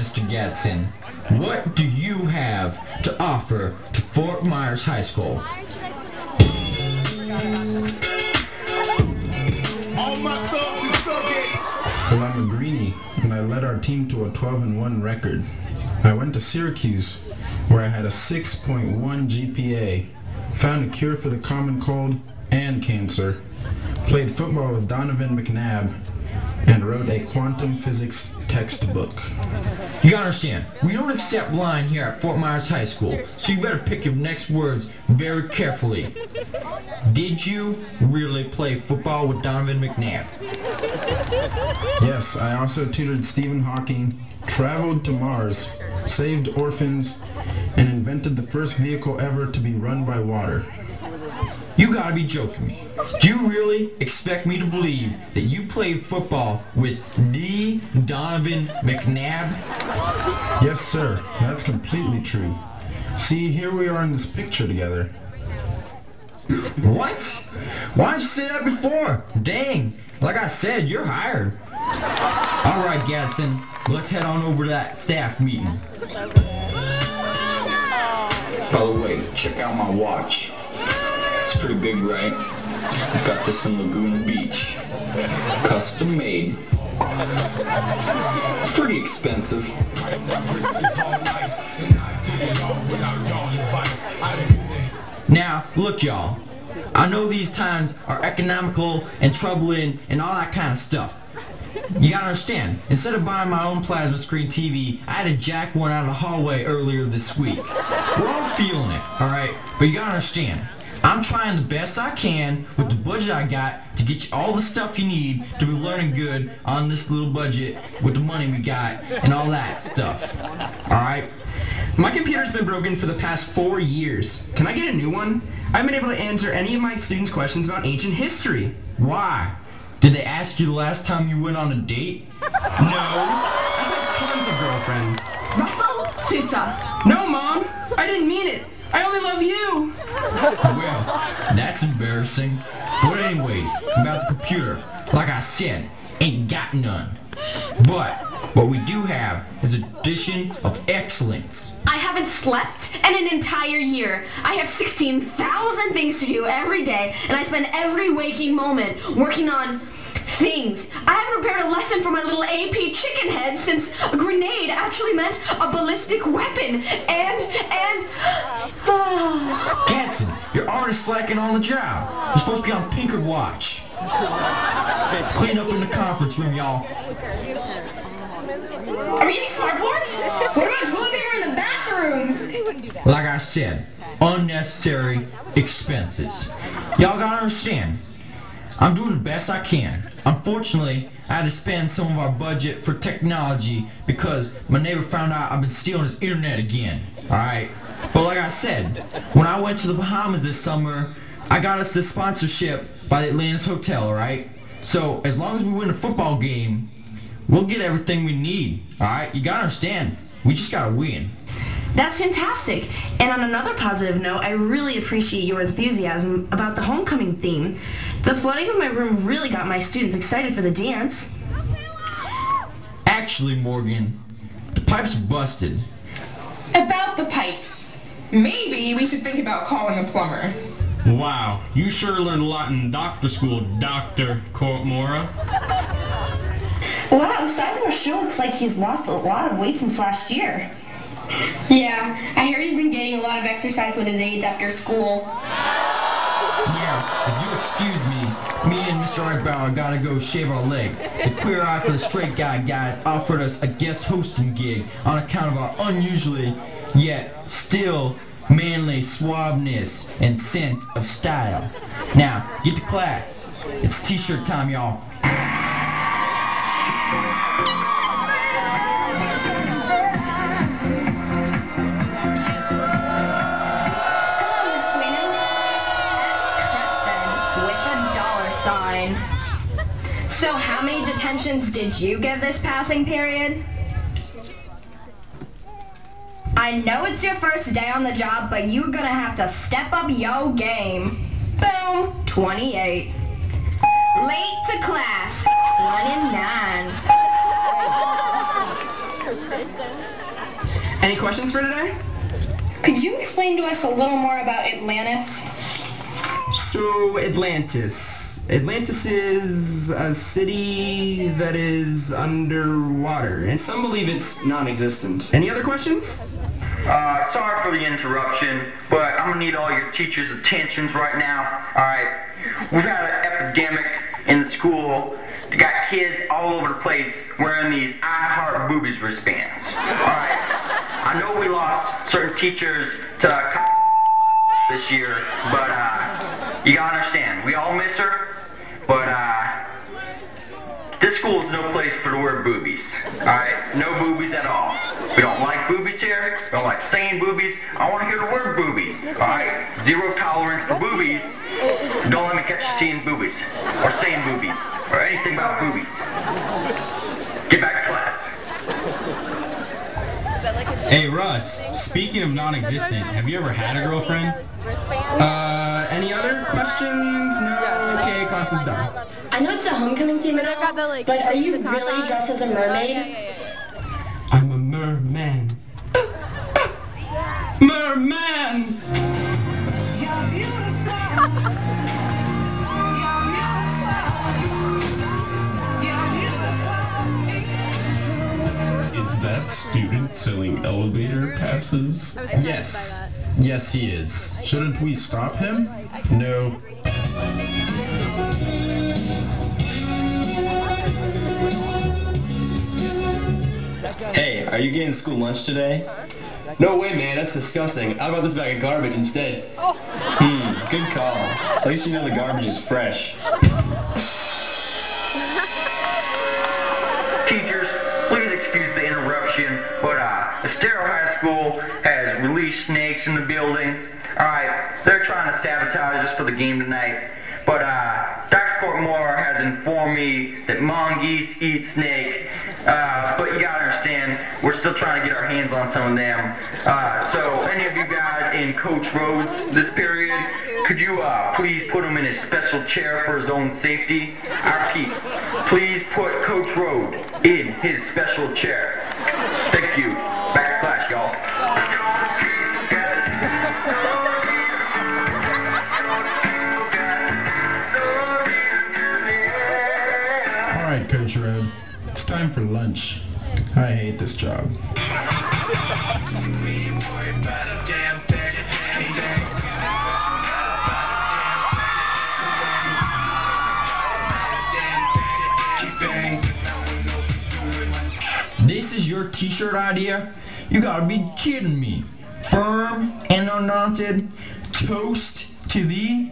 Mr. Gadsden, what do you have to offer to Fort Myers High School? Well, I'm a Greenie, and I led our team to a 12-1 record. I went to Syracuse, where I had a 6.1 GPA, found a cure for the common cold and cancer, played football with Donovan McNabb, and wrote a quantum physics textbook. You gotta understand, we don't accept lying here at Fort Myers High School, so you better pick your next words very carefully. Did you really play football with Donovan McNabb? Yes, I also tutored Stephen Hawking, traveled to Mars, saved orphans, and invented the first vehicle ever to be run by water. You gotta be joking me. Do you really expect me to believe that you played football with the Donovan McNabb? Yes, sir. That's completely true. See, here we are in this picture together. What? Why didn't you say that before? Dang. Like I said, you're hired. Alright, Gadsden. Let's head on over to that staff meeting. By the way, check out my watch. It's pretty big, right? I got this in Laguna Beach. Custom made. It's pretty expensive. Now, look y'all. I know these times are economical and troubling and all that kind of stuff. You gotta understand, instead of buying my own plasma screen TV, I had to jack one out of the hallway earlier this week. We're all feeling it, alright? But you gotta understand, I'm trying the best I can with the budget I got to get you all the stuff you need to be learning good on this little budget with the money we got and all that stuff. Alright? My computer's been broken for the past 4 years. Can I get a new one? I haven't been able to answer any of my students' questions about ancient history. Why? Did they ask you the last time you went on a date? No. I've had tons of girlfriends. Russell Sousa. No, Mom. I didn't mean it. I only love you. Well, that's embarrassing. But anyways, about the computer, like I said, ain't got none. But what we do have is a tradition of excellence. I haven't slept in an entire year. I have 16,000 things to do every day, and I spend every waking moment working on things. I haven't prepared a lesson for my little AP chicken head since a grenade actually meant a ballistic weapon. Gadsden, you're already slacking on the job. You're supposed to be on Pinker watch. Clean up in the conference room, y'all. Are we eating smartboards? What about toilet paper in the bathrooms? Like I said, unnecessary expenses. Y'all gotta understand, I'm doing the best I can. Unfortunately, I had to spend some of our budget for technology because my neighbor found out I've been stealing his internet again. Alright? But like I said, when I went to the Bahamas this summer, I got us this sponsorship by the Atlantis Hotel, alright? So, as long as we win a football game, we'll get everything we need, alright? You gotta understand, we just gotta win. That's fantastic. And on another positive note, I really appreciate your enthusiasm about the homecoming theme. The flooding of my room really got my students excited for the dance. Actually, Morgan, the pipes are busted. About the pipes. Maybe we should think about calling a plumber. Wow, you sure learned a lot in doctor school, Dr. Mora. Wow, the size of our shoe looks like he's lost a lot of weight since last year. Yeah, I heard he's been getting a lot of exercise with his aides after school. Now, if you excuse me and Mr. Eyebrow gotta go shave our legs. The Queer Eye for the Straight Guy guys offered us a guest hosting gig on account of our unusually, yet still manly suaveness and sense of style. Now, get to class. It's t-shirt time, y'all. So how many detentions did you get this passing period? I know it's your first day on the job, but you're gonna have to step up your game. Boom, 28. Late to class, 1 in 9. Any questions for today? Could you explain to us a little more about Atlantis? So, Atlantis. Atlantis is a city that is underwater, and some believe it's non-existent. Any other questions? Sorry for the interruption, but I'm gonna need all your teachers' attentions right now. Alright, we've had an epidemic in the school. We got kids all over the place wearing these I Heart Boobies wristbands. Alright, I know we lost certain teachers to this year, but you gotta understand, we all miss her, but this school is no place for the word boobies. Alright, no boobies at all. We don't like boobies here. We don't like saying boobies. I want to hear the word boobies. Alright, zero tolerance for boobies. Don't let me catch you seeing boobies or saying boobies or anything about boobies. Get back to class. Hey Russ, speaking of non-existent, have you ever had a girlfriend? Any other questions? No? Okay, class is done. I know it's a homecoming theme and all, but are you really dressed as a mermaid? I'm a merman. Merman! Is that student selling elevator passes? Yes. Yes, he is. Shouldn't we stop him? No. Hey, are you getting school lunch today? No way, man, that's disgusting. How about this bag of garbage instead? Good call. At least you know the garbage is fresh. Teachers, please excuse the interruption, but Estero High School has released snakes in the building. Alright, they're trying to sabotage us for the game tonight. But Dr. Courtmore has informed me that mongoose eat snake. But you gotta understand, we're still trying to get our hands on some of them. So any of you guys in Coach Rhodes this period, could you please put him in a special chair for his own safety? I repeat, please put Coach Rhodes in his special chair. Thank you. Back to class, y'all. Alright, Coach Rhodes. It's time for lunch. I hate this job. This is your t-shirt idea? You gotta be kidding me. Firm and undaunted, toast to thee.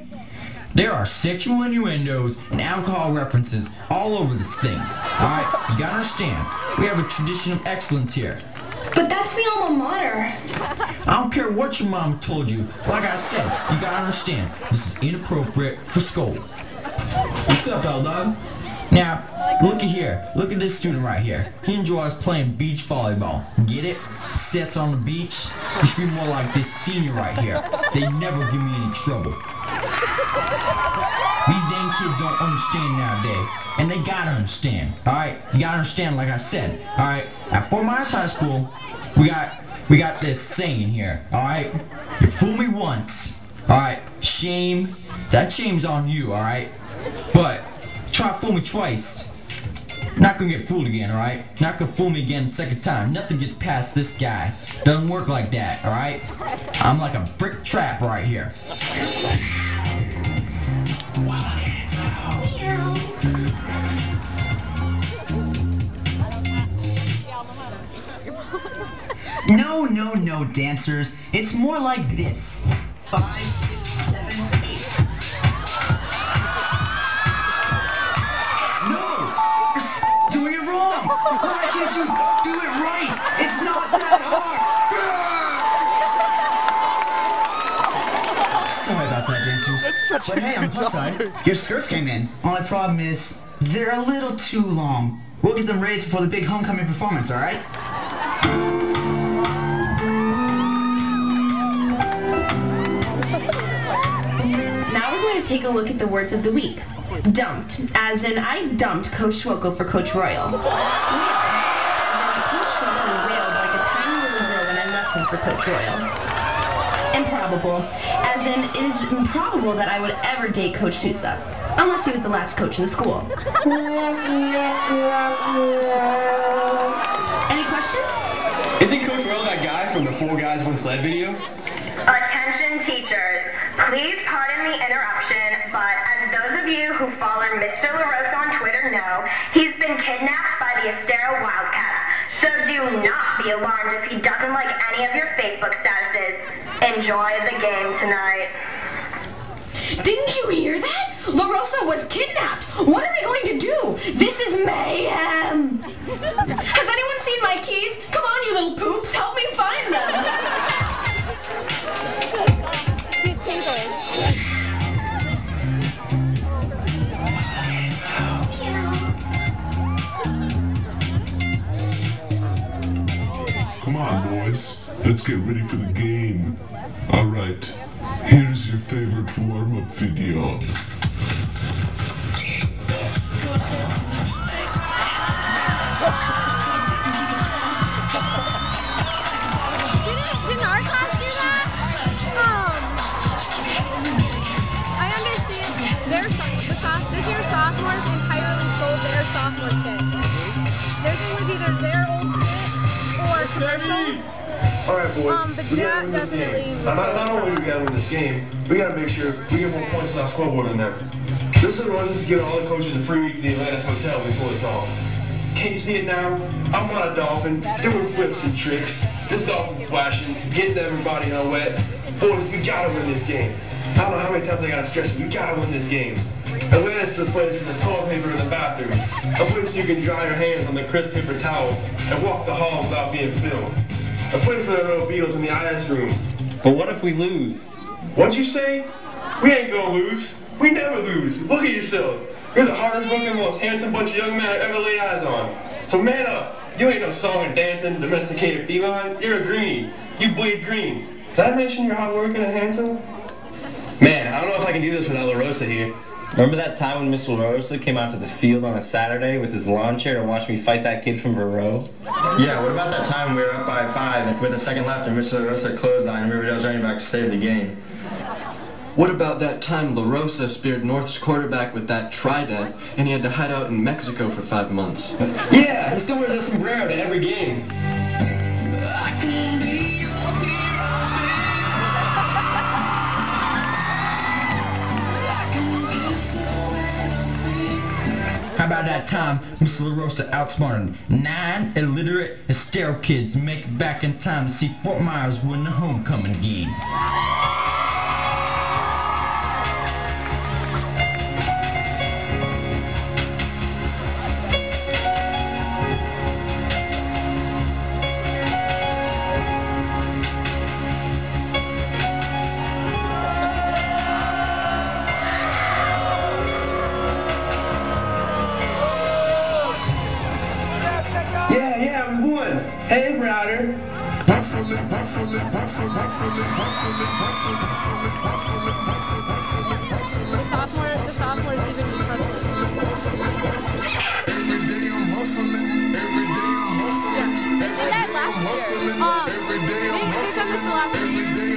There are sexual innuendos and alcohol references all over this thing. Alright, you gotta understand, we have a tradition of excellence here. But that's the alma mater. I don't care what your mama told you. Like I said, you gotta understand, this is inappropriate for school. What's up, L-Dog? Now, look at here. Look at this student right here. He enjoys playing beach volleyball. Get it? Sets on the beach. You should be more like this senior right here. They never give me any trouble. These dang kids don't understand nowadays. And they gotta understand. Alright? You gotta understand like I said. Alright? At Fort Myers High School, we got this saying here. Alright? You fool me once. Alright? Shame. That shame's on you, alright? But try to fool me twice. Not gonna get fooled again, alright? Not gonna fool me again the second time. Nothing gets past this guy. Doesn't work like that, alright? I'm like a brick trap right here. No, dancers. It's more like this. 5, 6, 7, 8. Doing it wrong! Why can't you do it right? It's not that hard! Sorry about that, dancers. But hey, on the plus side, your skirts came in. Only problem is, they're a little too long. We'll get them raised before the big homecoming performance, alright? Now we're going to take a look at the words of the week. Dumped, as in I dumped Coach Schwokel for Coach Royal. Wail, as in Coach Schwokel wailed like a tiny little girl when I for Coach Royal. Improbable, as in it is improbable that I would ever date Coach Sousa, unless he was the last coach in the school. Any questions? Isn't Coach Royal that guy from the 4 Guys, 1 Sled video? Attention teachers, please pardon the interruption, but as those of you who follow Mr. LaRosa on Twitter know, he's been kidnapped by the Estero Wildcats, so do not be alarmed if he doesn't like any of your Facebook statuses. Enjoy the game tonight. Didn't you hear that? LaRosa was kidnapped. What are we going to do? This is mayhem. Has anyone seen my keys? Come on, you little poops, help me find them. Come on, boys. Let's get ready for the game. Alright, here's your favorite warm-up video. Didn't our class do that? I understand. This year's sophomores entirely sold their sophomore skit. Theirs was either their old skit or commercials. Alright, boys. But we that gotta win this definitely game. was Not only do we gotta win this game, we gotta make sure we get more points on our scoreboard than them. This is the run to give all the coaches a free week to the Atlantis Hotel when we pull this off. Can't you see it now? I'm on a dolphin, doing flips and tricks. This dolphin's splashing, getting everybody all wet. Boys, we gotta win this game. I don't know how many times I gotta stress it, we gotta win this game. Atlantis is a place where there's toilet paper in the bathroom. A place you can dry your hands on the crisp paper towel and walk the hall without being filmed. A place for the little Beatles in the IS room. But what if we lose? What'd you say? We ain't gonna lose. We never lose. Look at yourselves. You're the hardest looking, most handsome bunch of young men I've ever laid eyes on. So man up. You ain't no song and dancing, domesticated feline. You're a greenie. You bleed green. Did I mention you're hard working and handsome? Man, I don't know if I can do this without LaRosa here. Remember that time when Mr. LaRosa came out to the field on a Saturday with his lawn chair and watched me fight that kid from Verreau? Yeah, what about that time we were up by 5 with a second left and Mr. LaRosa clothesline and Riverdale's running back to save the game? What about that time LaRosa speared North's quarterback with that trident and he had to hide out in Mexico for 5 months? Yeah, he still wears a sombrero to every game. How about that time Mr. LaRosa outsmarted 9 illiterate Estero kids to make it back in time to see Fort Myers win the homecoming game? Yeah, we won. Hey, Browder. The sophomores even use hustling. They did that last year. They've done this the last few years, but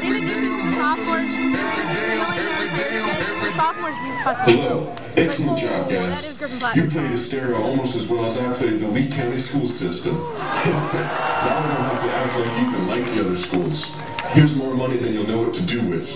they've been using the sophomores filling their the sophomores used hustling. Hello. Excellent job, That guys. is Griffin You Platinum. played Estero almost as well as I played the Lee County school system. Now we don't have to act like you even like the other schools. Here's more money than you'll know what to do with.